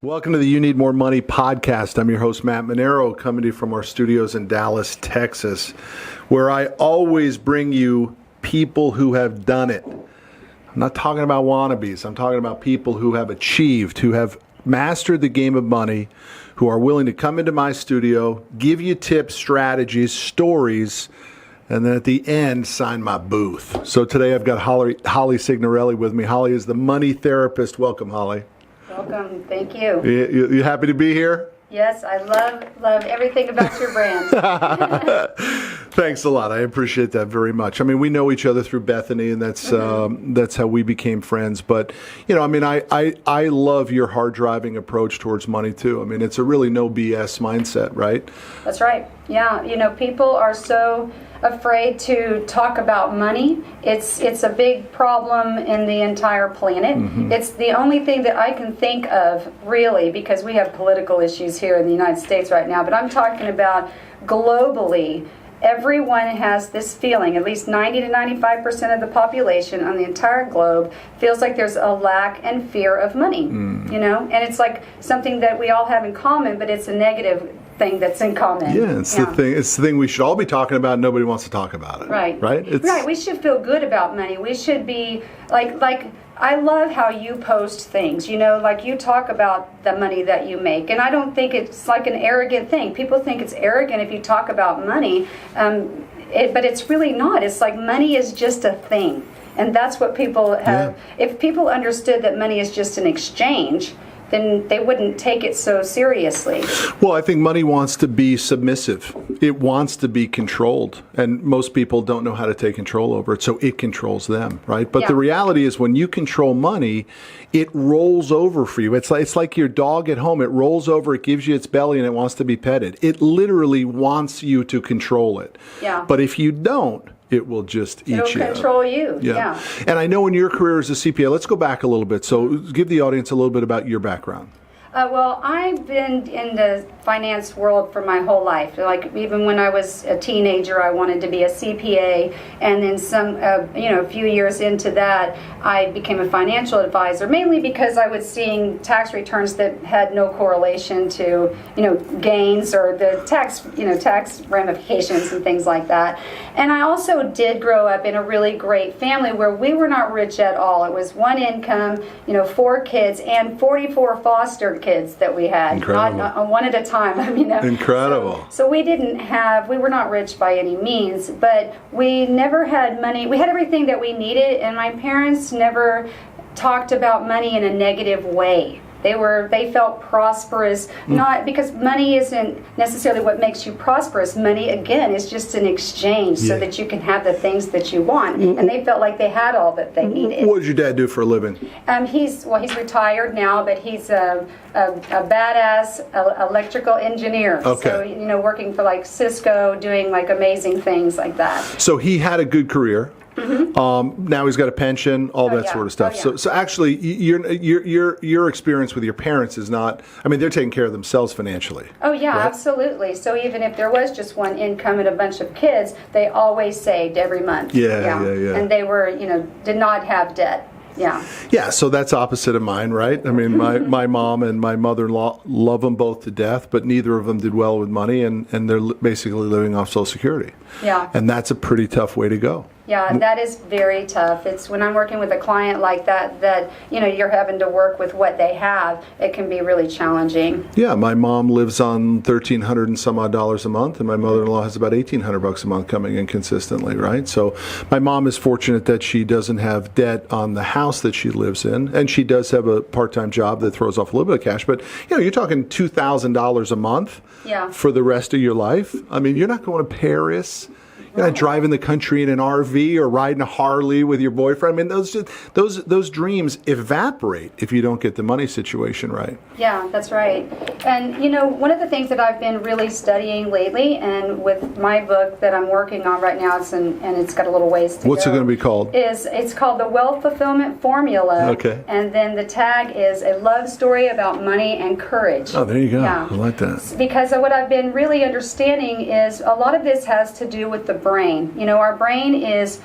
Welcome to the You Need More Money podcast. I'm your host, Matt Manero, coming to you from our studios in Dallas, Texas, where I always bring you people who have done it. I'm not talking about wannabes. I'm talking about people who have achieved, who have mastered the game of money, who are willing to come into my studio, give you tips, strategies, stories, and then at the end, sign my booth. So today I've got Holly Signorelli with me. Holly is the money therapist. Welcome, Holly. Welcome. Thank you. You happy to be here? Yes, I love everything about your brand. Thanks a lot. I appreciate that very much. I mean, we know each other through Bethany, and that's how we became friends. But I love your hard driving approach towards money too. I mean, it's a really no BS mindset, right? That's right. Yeah. People are so afraid to talk about money. It's a big problem in the entire planet. Mm-hmm. It's the only thing that I can think of, really, because we have political issues here in the United States right now, but I'm talking about globally. Everyone has this feeling, at least 90 to 95% of the population on the entire globe feels like there's a lack and fear of money, and it's like something that we all have in common, but it's a negative thing that's in common. Yeah, it's the thing. It's the thing we should all be talking about. Nobody wants to talk about it. Right. Right. We should feel good about money. We should be like. I love how you post things. Like you talk about the money that you make, and I don't think it's like an arrogant thing. People think it's arrogant if you talk about money, but it's really not. It's like money is just a thing, and that's what people have. Yeah. If people understood that money is just an exchange, then they wouldn't take it so seriously. Well, I think money wants to be submissive. It wants to be controlled. And most people don't know how to take control over it, so it controls them, right? But the reality is when you control money, it rolls over for you. It's like your dog at home. It rolls over, it gives you its belly, and it wants to be petted. It literally wants you to control it. Yeah. But if you don't, it will just eat you. It'll control you. Yeah. And I know in your career as a CPA, let's go back a little bit. So give the audience a little bit about your background. Well, I've been in the finance world for my whole life. Like even when I was a teenager, I wanted to be a CPA, and then a few years into that, I became a financial advisor, mainly because I was seeing tax returns that had no correlation to, gains or the tax ramifications and things like that. And I also did grow up in a really great family where we were not rich at all. It was one income, 4 kids and 44 foster kids that we had. Incredible. Not one at a time. Incredible. So we were not rich by any means, but we never had money. We had everything that we needed, and my parents never talked about money in a negative way. They felt prosperous, not because money isn't necessarily what makes you prosperous. Money, again, is just an exchange so that you can have the things that you want. And they felt like they had all that they needed. What does your dad do for a living? He's retired now, but he's a badass electrical engineer. Okay. So, working for like Cisco, doing like amazing things like that. So he had a good career. Mm-hmm. Now he's got a pension, all that sort of stuff. So actually, your experience with your parents is not. I mean, they're taking care of themselves financially. Oh yeah, right? Absolutely. So even if there was just one income and a bunch of kids, they always saved every month. Yeah. And they were, did not have debt. Yeah, so that's opposite of mine, right? I mean, my mom and my mother-in-law love them both to death, but neither of them did well with money, and they're basically living off Social Security. Yeah. And that's a pretty tough way to go. Yeah, that is very tough. It's when I'm working with a client like that you're having to work with what they have. It can be really challenging. Yeah, my mom lives on $1,300 and some odd dollars a month, and my mother-in-law has about $1,800 a month coming in consistently, right? So my mom is fortunate that she doesn't have debt on the house that she lives in, and she does have a part-time job that throws off a little bit of cash. But you're talking $2,000 a month for the rest of your life. I mean, you're not going to Paris. You're not driving the country in an RV or riding a Harley with your boyfriend. I mean, those dreams evaporate if you don't get the money situation right. Yeah, that's right. And, one of the things that I've been really studying lately, and with my book that I'm working on right now, and it's got a little ways to What's go. What's it going to be called? It's called The Wealth Fulfillment Formula. Okay. And then the tag is A Love Story About Money and Courage. Oh, there you go. Yeah. I like that. Because what I've been really understanding is a lot of this has to do with the brain. Our brain is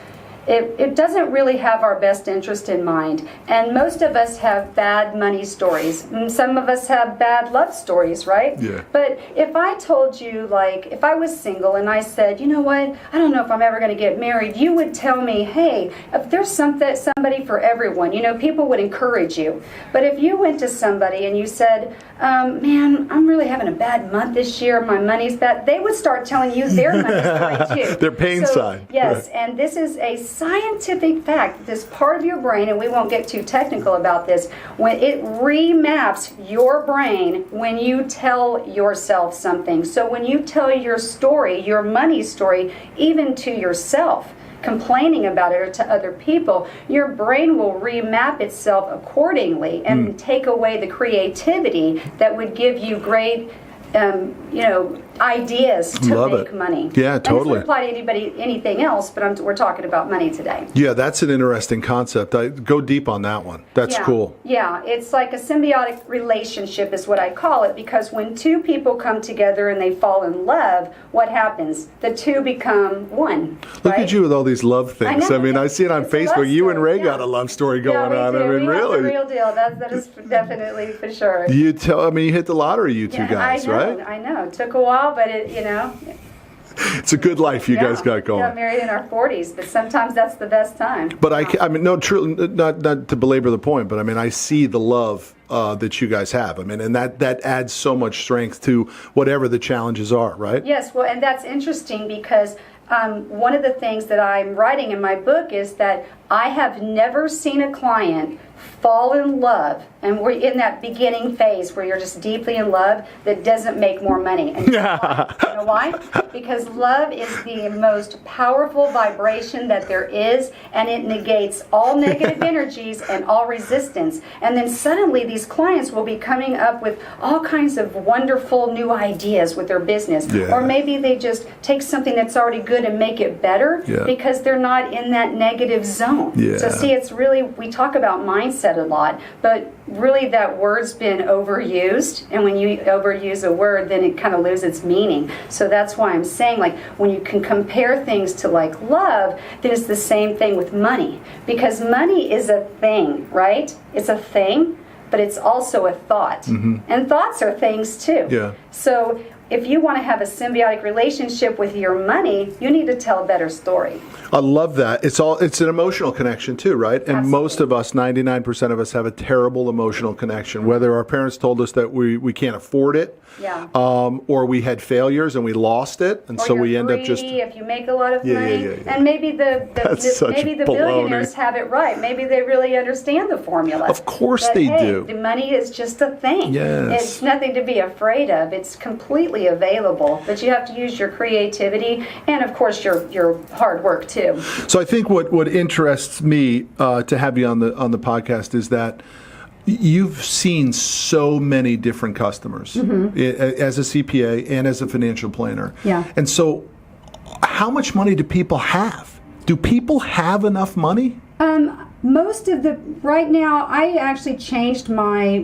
it doesn't really have our best interest in mind. And most of us have bad money stories. And some of us have bad love stories, right? Yeah. But if I told you, like, if I was single and I said, you know what, I don't know if I'm ever going to get married, you would tell me, hey, if there's somebody for everyone, people would encourage you. But if you went to somebody and you said, man, I'm really having a bad month this year, my money's bad, they would start telling you their money story too. Their pain side. Yes, and this is a scientific fact. This part of your brain, and we won't get too technical about this, when it remaps your brain when you tell yourself something. So when you tell your story, your money story, even to yourself, complaining about it or to other people, your brain will remap itself accordingly and take away the creativity that would give you great ideas to make money. Yeah, totally. And this would apply to anything else, but we're talking about money today. Yeah, that's an interesting concept. Go deep on that one. That's cool. Yeah, it's like a symbiotic relationship is what I call it, because when two people come together and they fall in love, what happens? The two become one. Look at you with all these love things. I know. I see it on Facebook. You and Ray got a love story going on. Do. I mean, really. Have the real deal. That is definitely for sure. You hit the lottery, you two guys, right? I know. It took a while, but it's a good life you guys got going. We got married in our 40s, but sometimes that's the best time. But truly, not to belabor the point, but I see the love that you guys have. And that adds so much strength to whatever the challenges are, right? Yes, well, and that's interesting because one of the things that I'm writing in my book is that I have never seen a client fall in love, and we're in that beginning phase where you're just deeply in love, that doesn't make more money. And you know why? Because love is the most powerful vibration that there is, and it negates all negative energies and all resistance. And then suddenly these clients will be coming up with all kinds of wonderful new ideas with their business. Yeah. Or maybe they just take something that's already good and make it better because they're not in that negative zone. Yeah. So see, it's really, we talk about mindset a lot, but really that word's been overused, and when you overuse a word, then it kind of loses its meaning. So that's why I'm saying, like, when you can compare things to like love, then it's the same thing with money, because money is a thing, right? It's a thing, but it's also a thought, and thoughts are things too. Yeah. So if you want to have a symbiotic relationship with your money, you need to tell a better story. I love that. It's an emotional connection too, right? And Absolutely. most of us, 99% of us, have a terrible emotional connection. Whether our parents told us that we can't afford it, or we had failures and we lost it, and Or so you're we end up greedy just if you make a lot of money. Yeah. And maybe the baloney. billionaires have it right. Maybe they really understand the formula. Of course But, they hey, do. The money is just a thing. Yes. It's nothing to be afraid of. It's completely available, but you have to use your creativity and, of course, your hard work too. So I think what interests me to have you on the podcast is that you've seen so many different customers as a CPA and as a financial planner. Yeah. And so how much money do people have? Do people have enough money? Right now, I actually changed my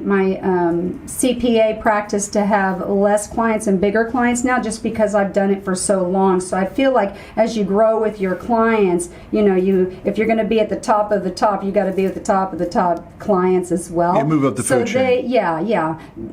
CPA practice to have less clients and bigger clients now, just because I've done it for so long. So I feel like as you grow with your clients, if you're going to be at the top of the top, you got to be at the top of the top clients as well. You move up the food chain.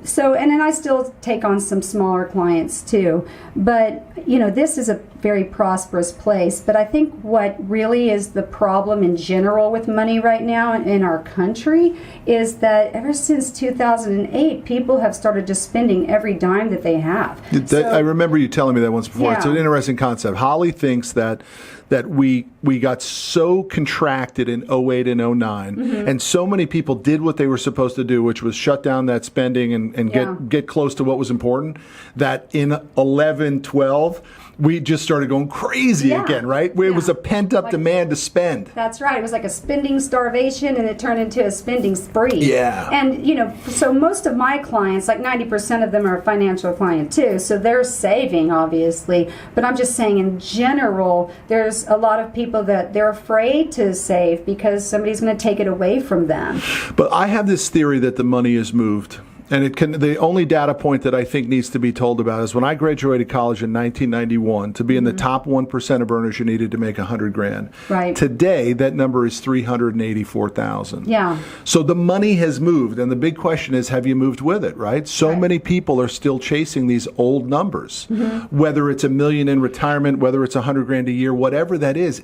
So, and then I still take on some smaller clients too. But, this is a very prosperous place. But I think what really is the problem in general with money right now in our country is that ever since 2008, people have started just spending every dime that they have. I remember you telling me that once before. Yeah. It's an interesting concept. Holly thinks that we got so contracted in 08 and 09, and so many people did what they were supposed to do, which was shut down that spending and get close to what was important, that in 11, 12, we just started going crazy again, right? Where it was a pent-up demand to spend. That's right. It was like a spending starvation, and it turned into a spending spree. Yeah. And, so most of my clients, like 90% of them are a financial client too, so they're saving, obviously. But I'm just saying, in general, there's a lot of people that they're afraid to save because somebody's going to take it away from them. But I have this theory that the money is moved. And the only data point that I think needs to be told about is when I graduated college in 1991, to be in the top 1% of earners, you needed to make $100,000. Right. Today, that number is $384,000. Yeah. So the money has moved, and the big question is, have you moved with it, right? So many people are still chasing these old numbers, whether it's $1 million in retirement, whether it's $100,000 a year, whatever that is,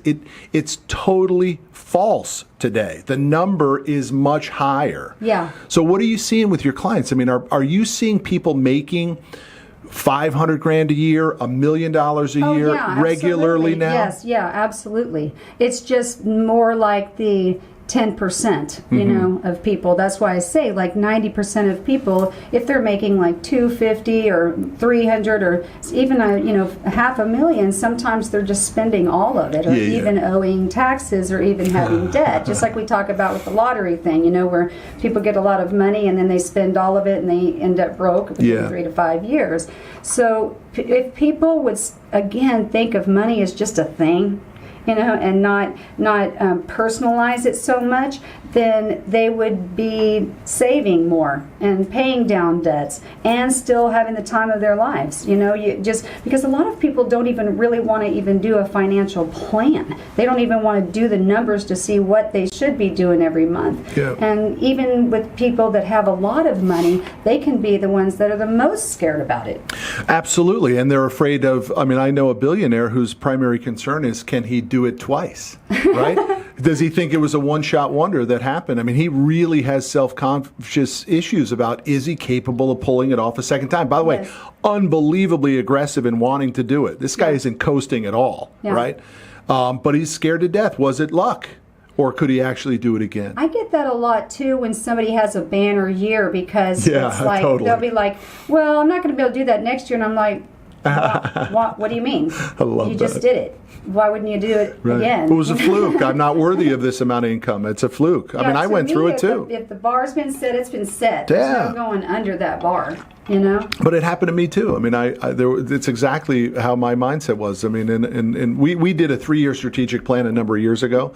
it's totally false today. The number is much higher. Yeah. So what are you seeing with your clients? I mean, are you seeing people making $500,000 a year, $1 million a year regularly absolutely. now? Yes, yeah, absolutely. It's just more like the 10%, you know, of people. That's why I say like 90% of people, if they're making like 250 or 300 or even $500,000, sometimes they're just spending all of it, or even owing taxes, or even having debt. Just like we talk about with the lottery thing, where people get a lot of money and then they spend all of it and they end up broke within 3 to 5 years. So if people would again think of money as just a thing, and not personalize it so much, then they would be saving more and paying down debts and still having the time of their lives. Just because a lot of people don't even really want to even do a financial plan. They don't even want to do the numbers to see what they should be doing every month. Yeah. And even with people that have a lot of money, they can be the ones that are the most scared about it. Absolutely. And they're afraid of, I know a billionaire whose primary concern is, can he do it twice, right? Does he think it was a one-shot wonder that happened? He really has self-conscious issues about, is he capable of pulling it off a second time? By the way, unbelievably aggressive in wanting to do it. This guy isn't coasting at all, right? But he's scared to death. Was it luck? Or could he actually do it again? I get that a lot too when somebody has a banner year, because it's like they'll be like, well, I'm not going to be able to do that next year. And I'm like, what do you mean? I love You just did it. Why wouldn't you do it again? It was a fluke. I'm not worthy of this amount of income. It's a fluke. I went through it too. If the bar's been set, it's been set. Yeah. There's no going under that bar, But it happened to me too. It's exactly how my mindset was. And we did a 3-year strategic plan a number of years ago,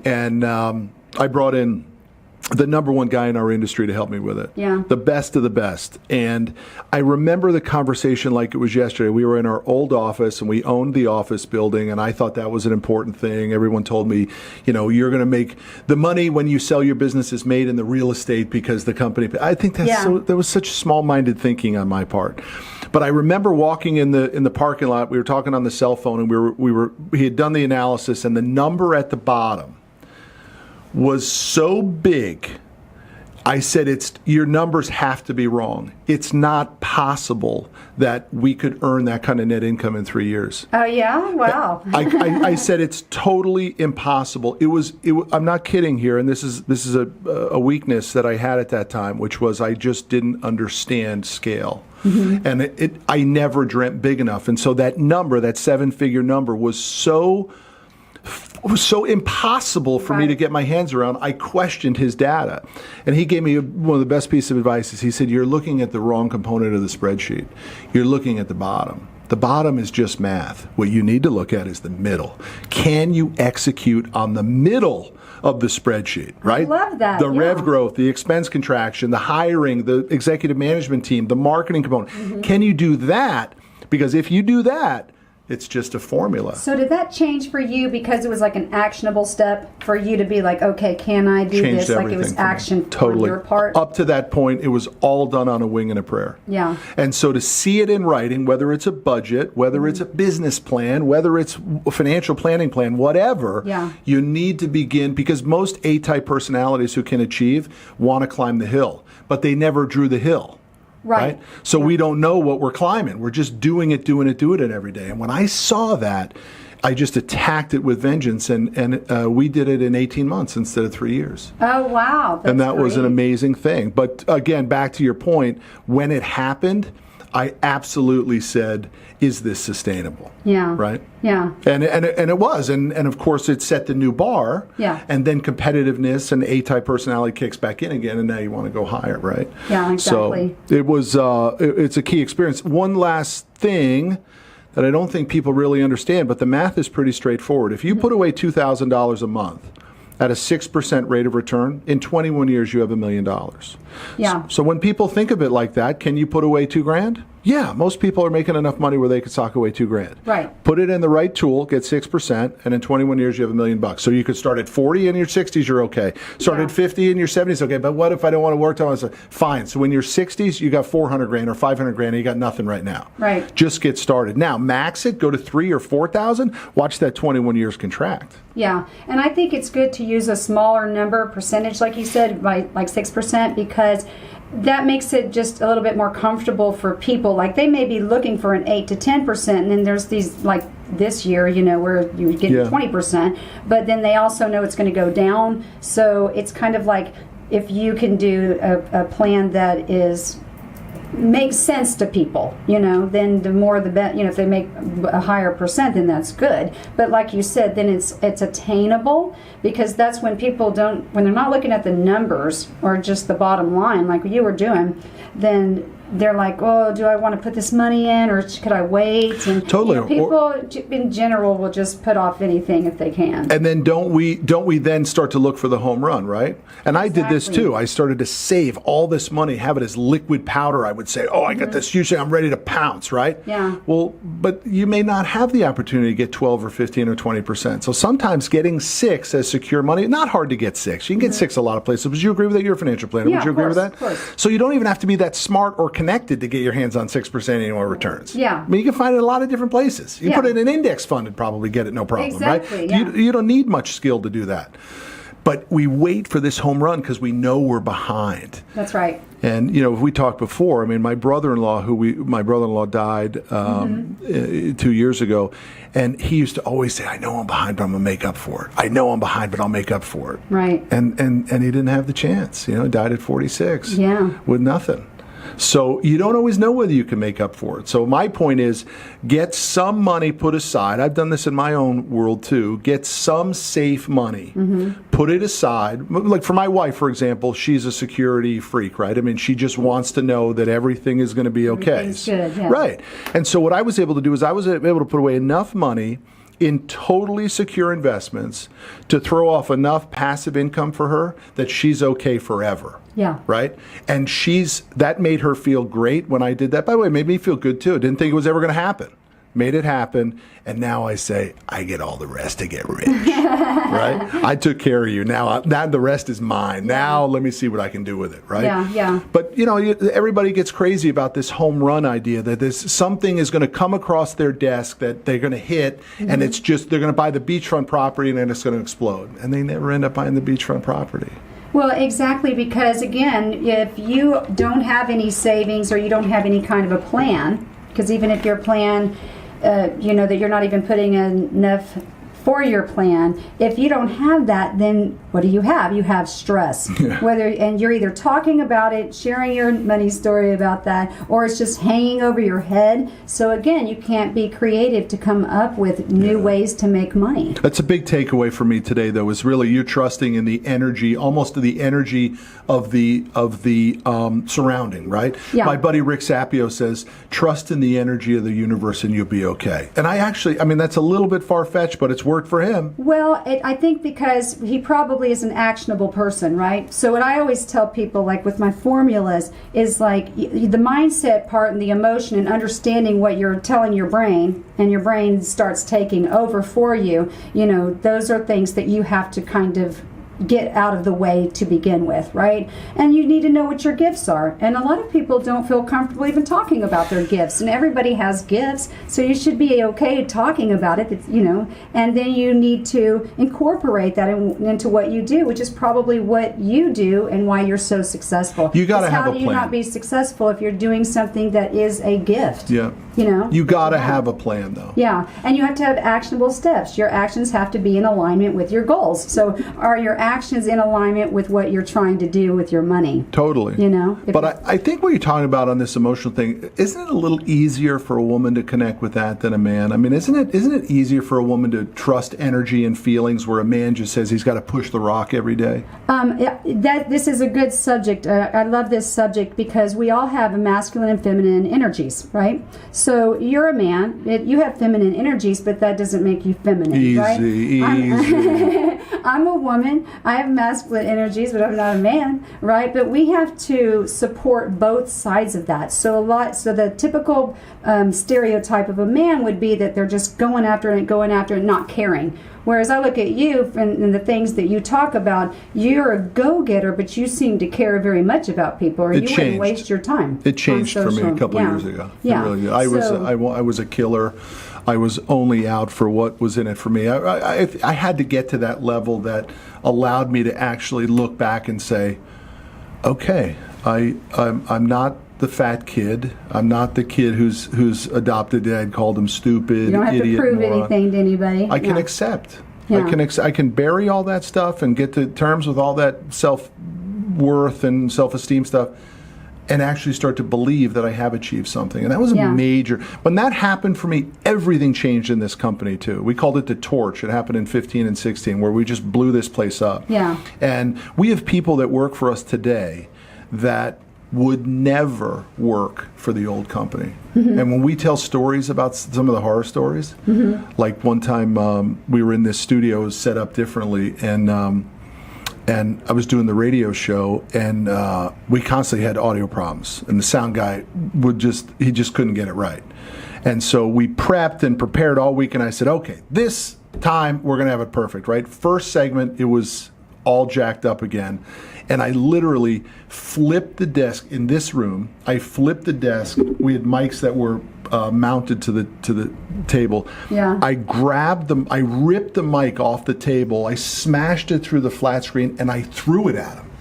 and I brought in the number one guy in our industry to help me with it. Yeah. The best of the best. And I remember the conversation like it was yesterday. We were in our old office and we owned the office building, and I thought that was an important thing. Everyone told me, you're going to make the money when you sell your business is made in the real estate because the company. I think that was such small-minded thinking on my part. But I remember walking in the parking lot. We were talking on the cell phone, and he had done the analysis, and the number at the bottom was so big, I said, your numbers have to be wrong. It's not possible that we could earn that kind of net income in 3 years. Oh, yeah? Wow. I said it's totally impossible. I'm not kidding here, and this is a weakness that I had at that time, which was I just didn't understand scale. And I never dreamt big enough. And so that number, that 7-figure number, was so impossible for me to get my hands around. I questioned his data. And he gave me one of the best pieces of advice. He said, you're looking at the wrong component of the spreadsheet. You're looking at the bottom. The bottom is just math. What you need to look at is the middle. Can you execute on the middle of the spreadsheet, right? I love that. The rev growth, the expense contraction, the hiring, the executive management team, the marketing component. Can you do that? Because if you do that, it's just a formula. So did that change for you because it was like an actionable step for you to be like, okay, can I do this? Like it was action on your part? Up to that point, it was all done on a wing and a prayer. Yeah. And so to see it in writing, whether it's a budget, whether it's a business plan, whether it's a financial planning plan, whatever, you need to begin, because most A-type personalities who can achieve want to climb the hill, but they never drew the hill. Right? So we don't know what we're climbing. We're just doing it every day. And when I saw that, I just attacked it with vengeance, and we did it in 18 months instead of 3 years. Oh, wow. And that was an amazing thing. But again, back to your point, when it happened, I absolutely said, is this sustainable? Yeah. Right? Yeah. And it was. And of course, it set the new bar. Yeah. And then competitiveness and A-type personality kicks back in again, and now you want to go higher, right? Yeah, exactly. So it was, it's a key experience. One last thing that I don't think people really understand, but the math is pretty straightforward. If you put away $2,000 a month at a 6% rate of return, in 21 years you have $1 million. Yeah. So when people think of it like that, can you put away $2,000? Yeah, most people are making enough money where they could sock away $2,000. Right. Put it in the right tool, get 6%, and in 21 years you have $1 million. So you could start at 40 in your 60s, you're okay. Start at 50 in your 70s, okay. But what if I don't want to work till I was fine? So in your 60s, you got $400,000 or $500,000, and you got nothing right now. Right. Just get started. Now max it, go to 3,000 or 4,000. Watch that 21 years contract. Yeah, and I think it's good to use a smaller number percentage, like you said, by like 6%, because that makes it just a little bit more comfortable for people. Like they may be looking for an 8 to 10%, and then there's these like this year, where you get 20%, but then they also know it's going to go down. So it's kind of like if you can do a plan that makes sense to people, then the more the better. If they make a higher percent, then that's good. But like you said, then it's attainable, because that's when people when they're not looking at the numbers or just the bottom line like you were doing, then they're like, oh, do I want to put this money in, or could I wait? And totally. People in general will just put off anything if they can. And then don't we then start to look for the home run, right? And I did this too. I started to save all this money, have it as liquid powder. I would say, oh, I got this huge thing, I'm ready to pounce, right? Yeah. Well, but you may not have the opportunity to get 12 or 15 or 20%. So sometimes getting 6 as secure money, not hard to get 6. You can get 6 a lot of places. Would you agree with that? You're a financial planner. Yeah, Would you agree with that? Of course. So you don't even have to be that smart or connected to get your hands on 6% annual returns. Yeah. I mean, you can find it in a lot of different places. You Yeah. put it in an index fund and probably get it no problem, Exactly, right? yeah. You don't need much skill to do that. But we wait for this home run because we know we're behind. That's right. And, if we talked before, I mean, my brother-in-law died 2 years ago, and he used to always say, I know I'm behind, but I'm going to make up for it. I know I'm behind, but I'll make up for it. Right. And he didn't have the chance. He died at 46 Yeah. with nothing. So you don't always know whether you can make up for it. So my point is, get some money put aside. I've done this in my own world too. Get some safe money. Put it aside. Like for my wife, for example, she's a security freak, right? I mean, she just wants to know that everything is going to be okay. Everything's good, yeah. Right. And so what I was able to do is I was able to put away enough money in totally secure investments to throw off enough passive income for her that she's okay forever. Yeah. Right? And that made her feel great when I did that. By the way, it made me feel good too. Didn't think it was ever going to happen. Made it happen. And now I say, I get all the rest to get rich. Right? I took care of you. Now the rest is mine. Now let me see what I can do with it. Right? Yeah, yeah. But, everybody gets crazy about this home run idea that something is going to come across their desk that they're going to hit, and it's just, they're going to buy the beachfront property and then it's going to explode. And they never end up buying the beachfront property. Well, exactly, because again, if you don't have any savings or you don't have any kind of a plan, because even if your plan, that you're not even putting enough for your plan, if you don't have that, then what do you have? You have stress. Yeah. And you're either talking about it, sharing your money story about that, or it's just hanging over your head. So again, you can't be creative to come up with new ways to make money. That's a big takeaway for me today, though, is really you're trusting in the energy, almost the energy of the surrounding, right? Yeah. My buddy Rick Sapio says, trust in the energy of the universe and you'll be okay. And that's a little bit far-fetched, but it's worked for him. Well, I think because he probably is an actionable person, right? So what I always tell people, like with my formulas, is like the mindset part and the emotion and understanding what you're telling your brain, and your brain starts taking over for you. Those are things that you have to kind of get out of the way to begin with, right? And you need to know what your gifts are. And a lot of people don't feel comfortable even talking about their gifts. And everybody has gifts, so you should be okay talking about it, and then you need to incorporate that into what you do, which is probably what you do and why you're so successful. You got to have a plan. How do you not be successful if you're doing something that is a gift? Yeah. You got to have a plan, though. Yeah, and you have to have actionable steps. Your actions have to be in alignment with your goals. So are your actions in alignment with what you're trying to do with your money? Totally. But I think what you're talking about on this emotional thing, isn't it a little easier for a woman to connect with that than a man? I mean, isn't it easier for a woman to trust energy and feelings where a man just says he's got to push the rock every day? This is a good subject. I love this subject because we all have a masculine and feminine energies, right? So you're a man, you have feminine energies, but that doesn't make you feminine, right? Easy. I'm a woman. I have masculine energies, but I'm not a man, right? But we have to support both sides of that. So the typical stereotype of a man would be that they're just going after it, not caring. Whereas I look at you and the things that you talk about, you're a go-getter, but you seem to care very much about people, or you wouldn't waste your time. It changed for me a couple years ago. Yeah. It really did. I was a killer. I was only out for what was in it for me. I had to get to that level that allowed me to actually look back and say, okay, I'm not the fat kid. I'm not the kid whose adopted dad called him stupid, you don't have idiot, to prove moron. anything to anybody. I can accept. Yeah. I can bury all that stuff and get to terms with all that self-worth and self-esteem stuff, and actually start to believe that I have achieved something. And that was a major. When that happened for me, everything changed in this company too. We called it the torch. It happened in 15 and 16, where we just blew this place up. Yeah. And we have people that work for us today that would never work for the old company. Mm-hmm. And when we tell stories about some of the horror stories, like one time we were in this studio set up differently, and I was doing the radio show, and we constantly had audio problems, and the sound guy he just couldn't get it right. And so we prepped and prepared all week, and I said, okay, this time we're going to have it perfect, right? First segment, it was all jacked up again. And I literally flipped the desk in this room. I flipped the desk. We had mics that were mounted to the table. Yeah. I ripped the mic off the table. I smashed it through the flat screen, and I threw it at him.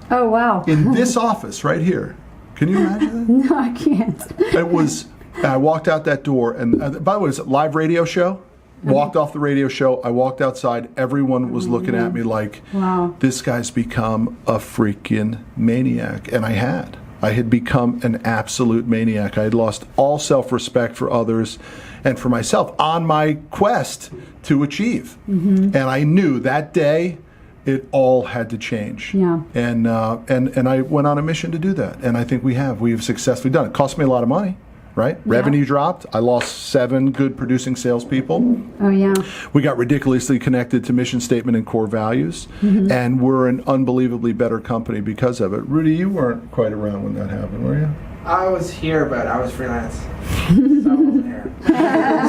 Oh, wow. In this office right here. Can you imagine that? No, I can't. I walked out that door, and by the way, it was a live radio show. Walked off the radio show. I walked outside. Everyone was looking at me like, wow, this guy's become a freaking maniac. And I had become an absolute maniac. I had lost all self-respect for others and for myself on my quest to achieve. And I knew that day it all had to change. Yeah. And I went on a mission to do that. And I think we have successfully done it. It cost me a lot of money. Right? Yeah. Revenue dropped. I lost 7 good producing salespeople. Oh, yeah. We got ridiculously connected to mission statement and core values, and we're an unbelievably better company because of it. Rudy, you weren't quite around when that happened, were you? I was here, but I was freelance. So I wasn't here.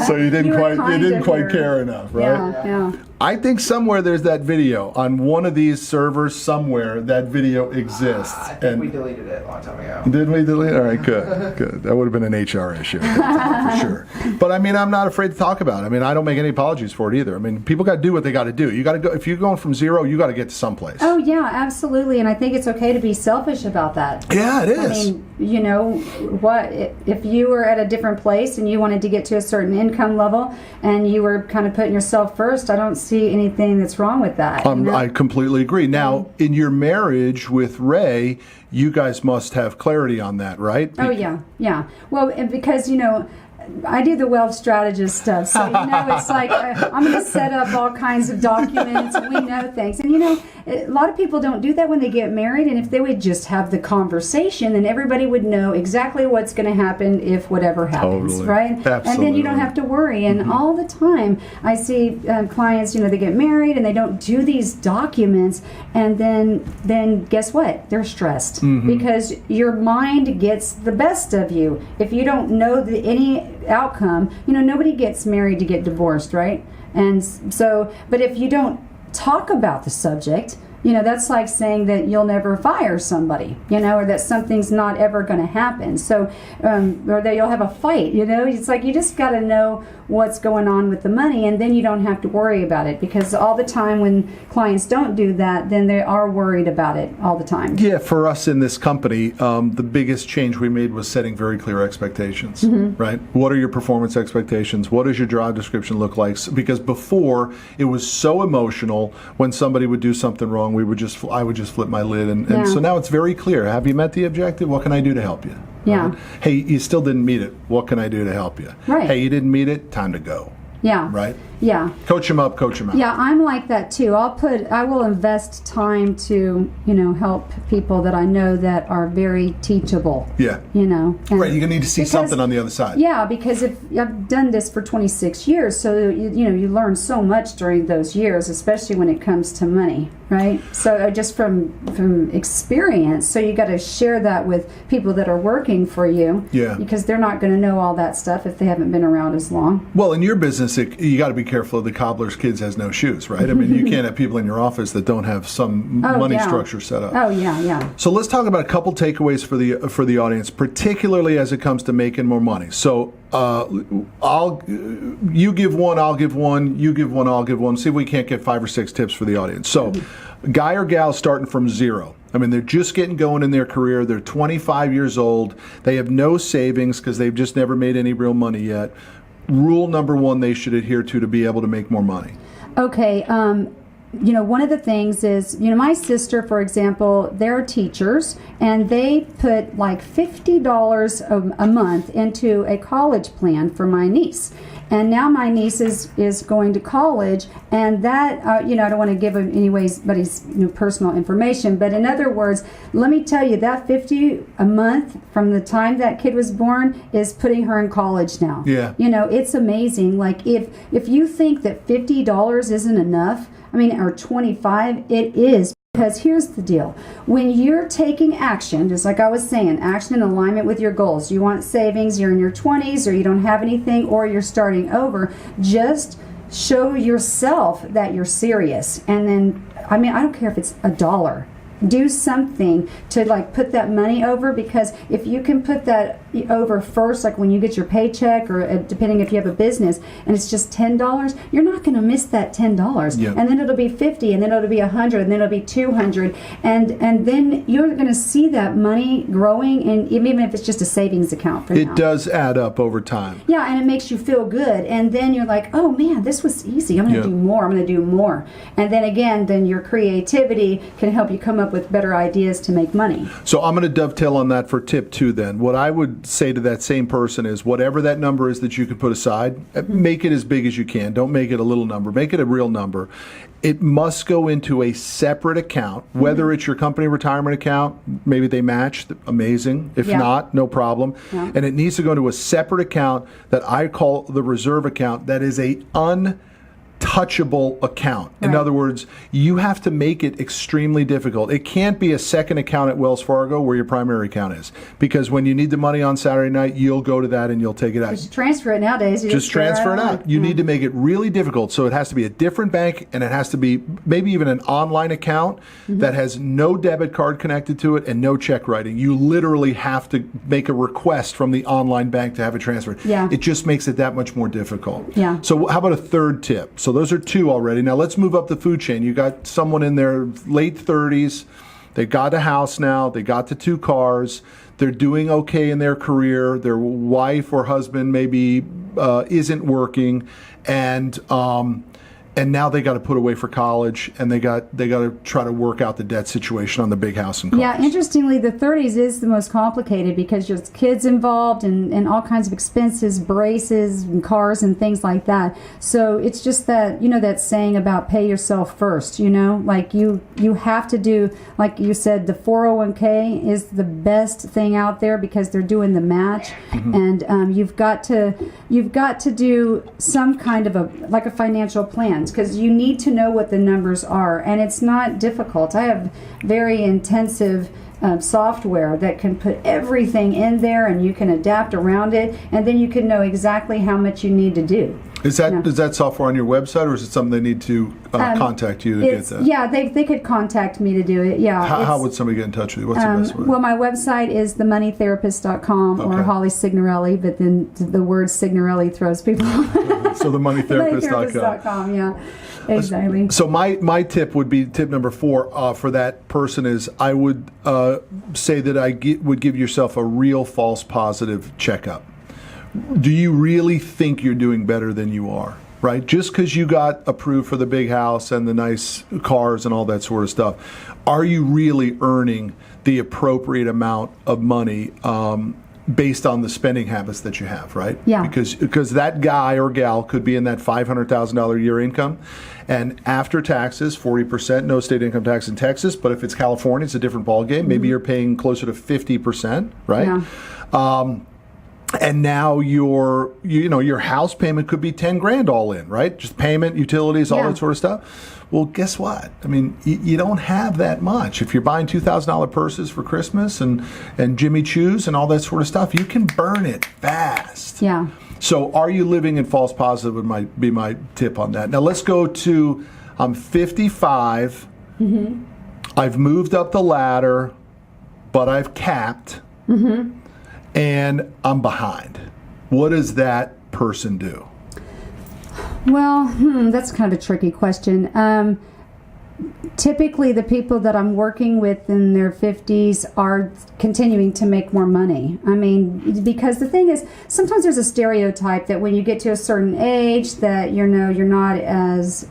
So you didn't quite care enough, right? Yeah. I think somewhere there's that video on one of these servers. Somewhere that video exists. I think we deleted it a long time ago. Did we delete it? All right, good. That would have been an HR issue for sure. But I mean, I'm not afraid to talk about it. I mean, I don't make any apologies for it either. I mean, people got to do what they got to do. You got to go. If you're going from zero, you got to get to someplace. Oh yeah, absolutely. And I think it's okay to be selfish about that. Yeah, it is. I mean, you know, what if you were at a different place and you wanted to get to a certain income level and you were kind of putting yourself first? I don't see anything that's wrong with that. I completely agree. Now, in your marriage with Ray, you guys must have clarity on that, right? Oh yeah. Well, and because I do the wealth strategist stuff, so it's like I'm going to set up all kinds of documents, and we know things. And a lot of people don't do that when they get married, and if they would just have the conversation, then everybody would know exactly what's going to happen if whatever happens, totally. right? Absolutely. And then you don't have to worry. And all the time, I see clients, they get married and they don't do these documents, and then guess what? They're stressed because your mind gets the best of you. If you don't know any outcome, nobody gets married to get divorced, right? And so, but if you don't talk about the subject, that's like saying that you'll never fire somebody, or that something's not ever going to happen. So, or that you'll have a fight, it's like you just got to know what's going on with the money, and then you don't have to worry about it, because all the time when clients don't do that, then they are worried about it all the time. Yeah, for us in this company, the biggest change we made was setting very clear expectations, right? What are your performance expectations? What does your job description look like? Because before, it was so emotional. When somebody would do something wrong, I would just flip my lid, and so now it's very clear. Have you met the objective? What can I do to help you? Yeah. Right? Hey, you still didn't meet it. What can I do to help you? Right. Hey, you didn't meet it. Time to go. Yeah. Right? Yeah. Coach them up, coach them out. Yeah, I'm like that too. I will invest time to, help people that I know that are very teachable. Yeah. And Right, you're going to need to see because- something on the other side. Yeah, because if I've done this for 26 years, so you learn so much during those years, especially when it comes to money, right? So just from experience, so you got to share that with people that are working for you. Yeah. Because they're not going to know all that stuff if they haven't been around as long. Well, in your business, you got to be careful of the cobbler's kids has no shoes, right? I mean, you can't have people in your office that don't have some money structure set up. Oh, yeah. So let's talk about a couple takeaways for the audience, particularly as it comes to making more money. So you give one, I'll give one, you give one, I'll give one. See if we can't get 5 or 6 tips for the audience. So guy or gal starting from zero. I mean, they're just getting going in their career. They're 25 years old. They have no savings because they've just never made any real money yet. Rule number 1 they should adhere to be able to make more money. Okay. One of the things is, my sister, for example, they're teachers, and they put like $50 a month into a college plan for my niece. And now my niece is going to college, and that, I don't want to give anybody's personal information, but in other words, let me tell you, that $50 a month from the time that kid was born is putting her in college now. Yeah. It's amazing. Like, if you think that $50 isn't enough, or 25, it is. Because here's the deal. When you're taking action, just like I was saying, action in alignment with your goals, you want savings, you're in your 20s, or you don't have anything, or you're starting over, just show yourself that you're serious. And then, I don't care if it's $1. Do something to put that money over, because if you can put that over first, like when you get your paycheck, or depending if you have a business, and it's just $10, you're not going to miss that $10. Yep. And then it'll be 50, and then it'll be 100, and then it'll be 200, and then you're going to see that money growing, and even if it's just a savings account for now. It does add up over time. Yeah, and it makes you feel good, and then you're like, oh man, this was easy. I'm going to do more. I'm going to do more, and then again, your creativity can help you come up with better ideas to make money. So I'm going to dovetail on that for tip 2 then. What I would say to that same person is, whatever that number is that you can put aside, make it as big as you can. Don't make it a little number. Make it a real number. It must go into a separate account, whether it's your company retirement account, maybe they match, amazing. If not, no problem. Yeah. And it needs to go into a separate account that I call the reserve account, that is a untouchable account. In Right. other words, you have to make it extremely difficult. It can't be a second account at Wells Fargo where your primary account is, because when you need the money on Saturday night, you'll go to that and you'll take it out. Just transfer it nowadays. You Just transfer it right out. on. You need to make it really difficult. So it has to be a different bank, and it has to be maybe even an online account that has no debit card connected to it and no check writing. You literally have to make a request from the online bank to have it transferred. Yeah. It just makes it that much more difficult. Yeah. So how about a third tip? So those are 2 already. Now let's move up the food chain. You got someone in their late 30s. They got a house now. They got the 2 cars. They're doing okay in their career. Their wife or husband maybe isn't working, and now they got to put away for college, and they got to try to work out the debt situation on the big house and cars. Yeah, interestingly, the 30s is the most complicated because there's kids involved and all kinds of expenses, braces and cars and things like that. So it's just that, that saying about pay yourself first, like you have to do, like you said, the 401k is the best thing out there because they're doing the match. And you've got to do some kind of a financial plan, because you need to know what the numbers are, and it's not difficult. I have very intensive software that can put everything in there, and you can adapt around it, and then you can know exactly how much you need to do. Is that software on your website, or is it something they need to contact you to get that? Yeah, they could contact me to do it. Yeah. How would somebody get in touch with you? What's the best way? Well, my website is themoneytherapist.com or Okay. Holly Signorelli, but then the word Signorelli throws people off. So themoneytherapist.com. Moneytherapist.com, yeah. Exactly. So my tip would be, tip number 4 for that person is, I would say that would give yourself a real false positive checkup. Do you really think you're doing better than you are? Right? Just because you got approved for the big house and the nice cars and all that sort of stuff, are you really earning the appropriate amount of money based on the spending habits that you have, right? Yeah. Because that guy or gal could be in that $500,000 a year income, and after taxes, 40%, no state income tax in Texas. But if it's California, it's a different ballgame. Maybe you're paying closer to 50%, right? Yeah. And now your house payment could be 10 grand all in, right? Just payment, utilities, all Yeah. that sort of stuff. Well, guess what? I mean, you don't have that much. If you're buying $2,000 purses for Christmas and Jimmy Choos and all that sort of stuff, you can burn it fast. Yeah. So are you living in false positive would be my tip on that. Now let's go to, I'm 55. Mm-hmm. I've moved up the ladder, but I've capped. Mm-hmm. And I'm behind. What does that person do? Well, that's kind of a tricky question. Typically, the people that I'm working with in their 50s are continuing to make more money. I mean, because the thing is, sometimes there's a stereotype that when you get to a certain age that, you're not as...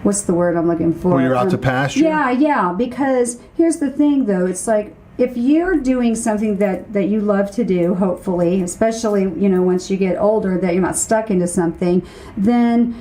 what's the word I'm looking for? Well, you're out to pasture? Yeah, because here's the thing, though. It's like, if you're doing something that you love to do, hopefully, especially, once you get older, that you're not stuck into something, then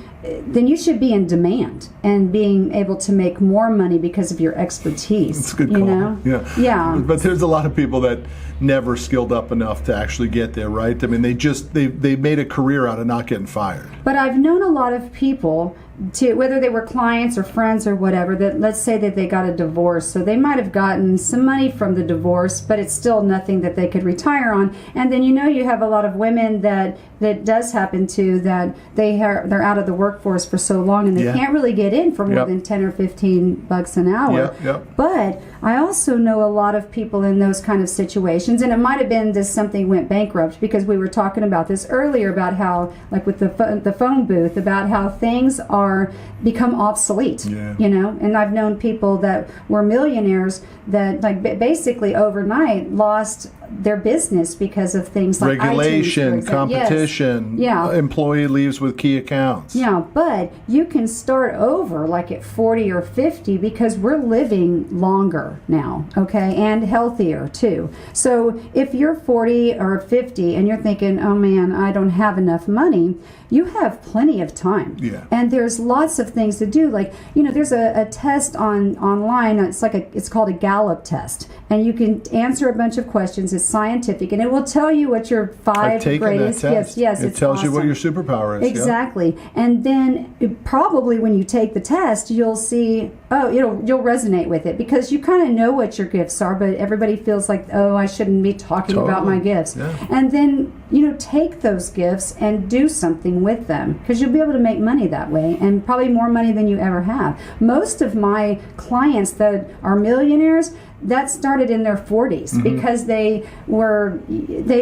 you should be in demand and being able to make more money because of your expertise. That's a good call. Yeah. But there's a lot of people that never skilled up enough to actually get there, right? I mean, they made a career out of not getting fired. But I've known a lot of people, whether they were clients or friends or whatever, that let's say that they got a divorce, so they might have gotten some money from the divorce, but it's still nothing that they could retire on. And then you have a lot of women that does happen to, that they're out of the workforce for so long and they can't really get in for more than 10 or 15 bucks an hour. But I also know a lot of people in those kind of situations, and it might have been that something went bankrupt, because we were talking about this earlier about how, like with the phone booth, about how things are become obsolete. And I've known people that were millionaires that basically overnight lost their business because of things like regulation, iTunes, competition, employee leaves with key accounts. But you can start over like at 40 or 50, because we're living longer now, okay, and healthier too. So if you're 40 or 50 and you're thinking, oh man, I don't have enough money, you have plenty of time. And there's lots of things to do. Like, there's a test online. It's called a Gallup test, and you can answer a bunch of questions. It's scientific, and it will tell you what your 5 greatest gifts. Yes, it tells you what your superpower is. Exactly. And then probably when you take the test, you'll see, you'll resonate with it, because you kind of know what your gifts are, but everybody feels like, oh, I shouldn't be talking about my gifts. And then take those gifts and do something with them, because you'll be able to make money that way, and probably more money than you ever have. Most of my clients that are millionaires, that started in their 40s, because they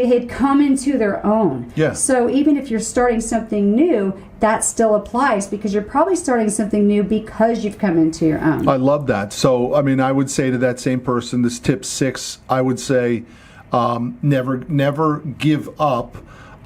had come into their own. So even if you're starting something new, that still applies, because you're probably starting something new because you've come into your own. I love that. So, I mean, I would say to that same person, this tip 6, I would say, never give up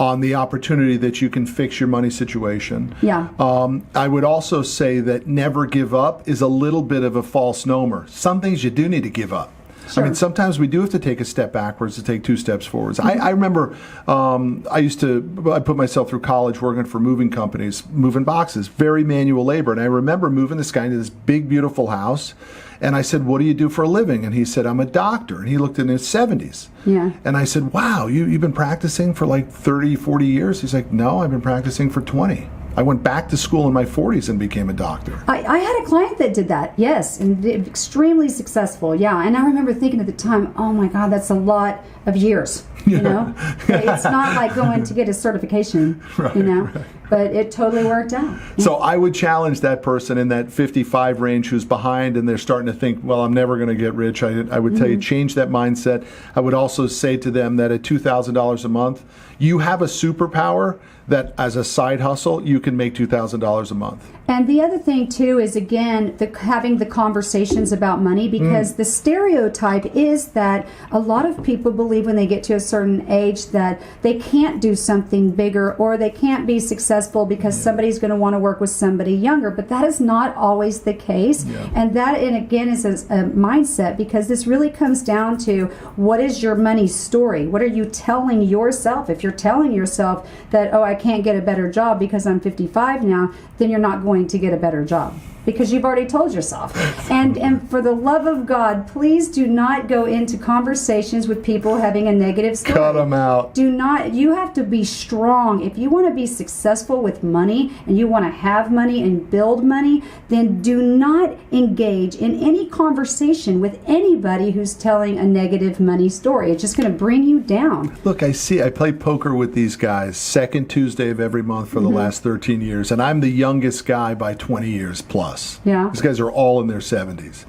on the opportunity that you can fix your money situation. I would also say that never give up is a little bit of a false nomer. Some things you do need to give up. I mean, sometimes we do have to take a step backwards to take 2 steps forwards. I remember I put myself through college working for moving companies, moving boxes, very manual labor. And I remember moving this guy into this big, beautiful house. And I said, what do you do for a living? And he said, I'm a doctor. And he looked in his 70s. And I said, wow, you've been practicing for like 30, 40 years? He's like, no, I've been practicing for 20. I went back to school in my 40s and became a doctor. I had a client that did that, yes, and extremely successful, And I remember thinking at the time, oh my God, that's a lot of years, It's not like going to get a certification, but it totally worked out. So I would challenge that person in that 55 range who's behind and they're starting to think, well, I'm never going to get rich. I would tell you, change that mindset. I would also say to them that at $2,000 a month, you have a superpower that as a side hustle, you can make $2,000 a month. And the other thing, too, is, again, having the conversations about money, because the stereotype is that a lot of people believe when they get to a certain age that they can't do something bigger or they can't be successful successful because somebody's going to want to work with somebody younger, but that is not always the case. And that, and again, is a mindset, because this really comes down to what is your money story? What are you telling yourself? If you're telling yourself that, oh, I can't get a better job because I'm 55 now, then you're not going to get a better job, because you've already told yourself. And for the love of God, please do not go into conversations with people having a negative story. Cut them out. Do not. You have to be strong. If you want to be successful with money and you want to have money and build money, then do not engage in any conversation with anybody who's telling a negative money story. It's just going to bring you down. Look, I play poker with these guys second Tuesday of every month for the last 13 years, and I'm the youngest guy by 20 years plus. Yeah. These guys are all in their 70s.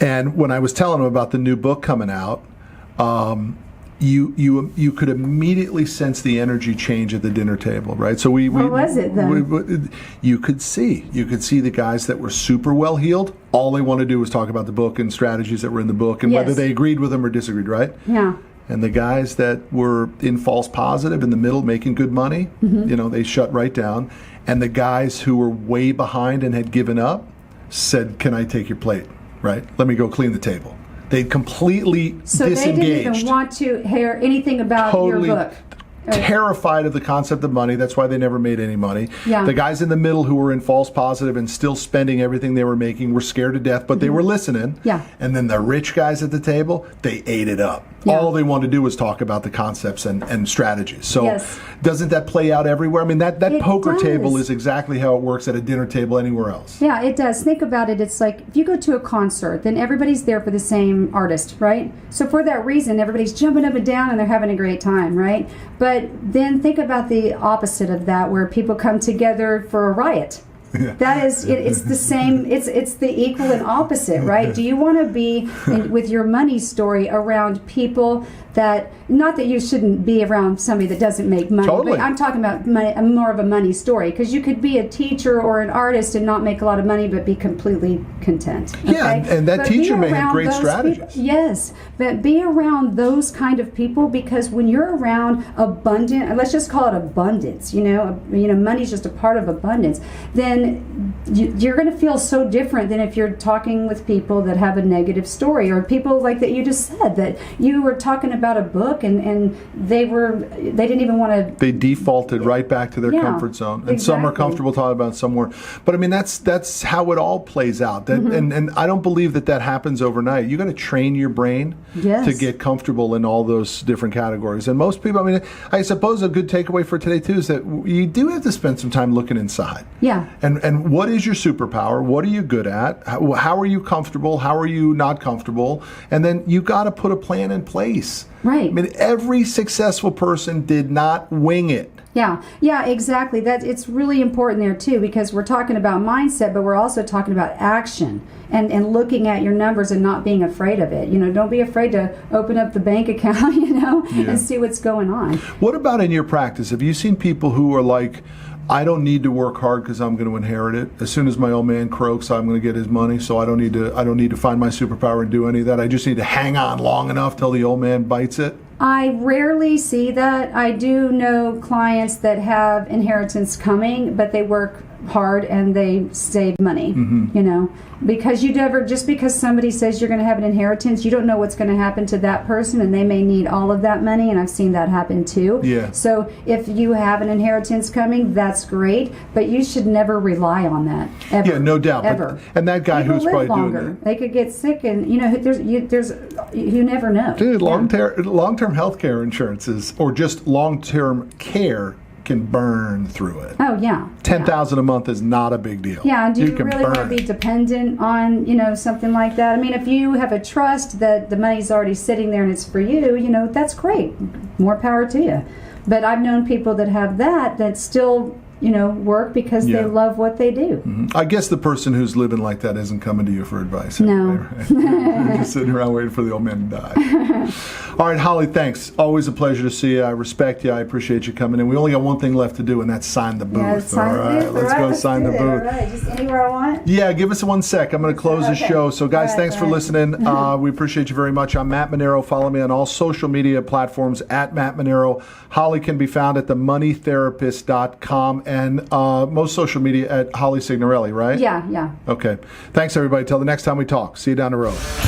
And when I was telling them about the new book coming out, you could immediately sense the energy change at the dinner table, right? So What was it then? You could see the guys that were super well heeled. All they want to do was talk about the book and strategies that were in the book, and whether they agreed with them or disagreed, right? Yeah. And the guys that were in false positive in the middle, making good money, they shut right down. And the guys who were way behind and had given up said, "Can I take your plate? Right? Let me go clean the table." They completely So disengaged. they didn't even want to hear anything about Totally your book. terrified of the concept of money. That's why they never made any money. Yeah. The guys in the middle who were in false positive and still spending everything they were making were scared to death, but they were listening. Yeah. And then the rich guys at the table, they ate it up. Yeah. All they wanted to do was talk about the concepts and strategies. So Yes. doesn't that play out everywhere? I mean, that It poker does. table is exactly how it works at a dinner table anywhere else. Yeah, it does. Think about it. It's like if you go to a concert, then everybody's there for the same artist, right? So for that reason, everybody's jumping up and down and they're having a great time, right? But then think about the opposite of that, where people come together for a riot. That is, it's the same. It's the equal and opposite, right? Do you want to be with your money story around people that, not that you shouldn't be around somebody that doesn't make money, Totally. but I'm talking about money, more of a money story, because you could be a teacher or an artist and not make a lot of money, but be completely content. Yeah, and that But teacher be may have around great those strategies. people- yes, but be around those kind of people, because when you're around abundant, let's just call it abundance, money's just a part of abundance, then you're going to feel so different than if you're talking with people that have a negative story, or people like that you just said, that you were talking about a book and they didn't even want to. They defaulted right back to their Yeah, comfort zone, and some are exactly. comfortable talking about, some weren't. But I mean, that's how it all plays out. That, and I don't believe that happens overnight. You got to train your brain Yes. to get comfortable in all those different categories. And most people, I mean, I suppose a good takeaway for today too is that you do have to spend some time looking inside. Yeah. And what is your superpower? What are you good at? How are you comfortable? How are you not comfortable? And then you got to put a plan in place. Right. I mean, every successful person did not wing it. Yeah, exactly. It's really important there too, because we're talking about mindset, but we're also talking about action and looking at your numbers and not being afraid of it. Don't be afraid to open up the bank account, and see what's going on. What about in your practice? Have you seen people who are like, I don't need to work hard because I'm going to inherit it. As soon as my old man croaks, I'm going to get his money, so I don't need to find my superpower and do any of that. I just need to hang on long enough till the old man bites it. I rarely see that. I do know clients that have inheritance coming, but they work hard and they save money, because just because somebody says you're going to have an inheritance, you don't know what's going to happen to that person, and they may need all of that money, and I've seen that happen too. Yeah. So if you have an inheritance coming, that's great, but you should never rely on that, ever. Yeah, no doubt. Ever. And that guy People who's live probably longer. doing it. They could get sick, and you never know. Dude, Yeah. long-term health care insurances, or just long-term care, can burn through it. Oh yeah. $10,000 a month is not a big deal. Yeah, and do you can really want to burn be it. dependent on, something like that? I mean, if you have a trust that the money's already sitting there and it's for you, that's great. More power to you. But I've known people that have that still, work because Yeah. they love what they do. I guess the person who's living like that isn't coming to you for advice. No. Anyway, right? They're just sitting around waiting for the old man to die. All right, Holly, thanks. Always a pleasure to see you. I respect you. I appreciate you coming in. We only got one thing left to do, and that's sign the booth. Yeah, sign all the right, booth. let's All right, go sign the do it. booth. All right, just anywhere I want. Yeah, give us 1 sec. I'm going to close the Okay. show. So, guys, All right, thanks for all right. listening. We appreciate you very much. I'm Matt Manero. Follow me on all social media platforms at Matt Manero. Holly can be found at themoneytherapist.com. and most social media at Holly Signorelli, right? Yeah, yeah. Okay. Thanks, everybody. Till the next time we talk. See you down the road.